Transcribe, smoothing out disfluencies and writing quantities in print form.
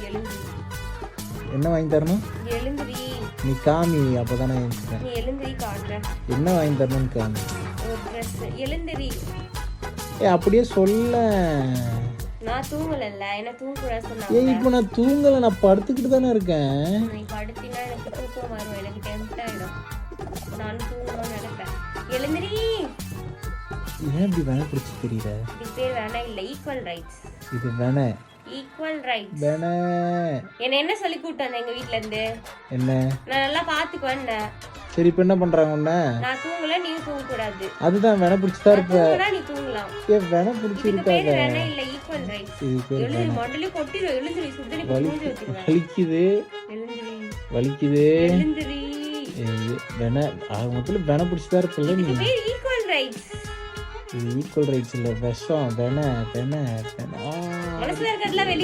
எழுந்திரி. என்ன வாங்கி தரணும்? எழுந்திரி. நீ காமி, அப்பதானே எழுந்திருக்கேன். நீ எழுந்திரி காட்டுறேன். என்ன வாங்கி தரணும்னு காமி. ஒரு ட்ரெஸ். எழுந்திரி. அப்படியே சொல்ல. நான் தூங்கலல்ல, என்ன தூங்கக்கூடாது சொன்னாங்க. இப்போ நான் தூங்கல, நான் படுத்துக்கிட்டு தானே இருக்கேன். நீ படுத்தினா எனக்கு தூக்கம் வரும், எனக்கு டெம்ப்ட் ஆயிடும். நான் தூங்கணும்னு நினைப்பேன். எழுந்திரி. ஏன் இப்படி வேணா பிடிச்சி தெரியல? இது பேர் வேணா இல்ல, ஈக்குவல் ரைட்ஸ். இது வேணா ஈக்குவல் ரைட்ஸ். வேணா. என்ன சொல்லி கூப்பிட்டாங்க எங்க வீட்ல இருந்து? என்ன? நான் நல்லா பாத்துக்குவேன். சரி, இப்ப என்ன பண்றாங்க உன்ன? நான் தூங்கல, நீ தூங்க கூடாது. அதுதான் வேணா பிடிச்சிதான் இருப்ப. நீ தூங்கலாம். ஏன் வேணா பிடிச்சிருக்காங்க? வேணா இல்ல, ஈக்குவல் ரைட்ஸ். எழுந்திரி, மொடலி கொட்டிரு. எழுந்திரி, சுத்தனி மூஞ்சி வச்சிருவேன். வலிக்குது. எழுந்திரி. வலிக்குது. எழுந்திரி. வேணா முதல்ல வேணா பிடிச்சிதான் இருப்பல நீ. இது பேர் ஈக்குவல் ரைட்ஸ். இது ஈக்குவல் ரைட்ஸ் இல்ல, விஷம். வேணா வேணா வேணா. மனசுல இருக்கிறதுல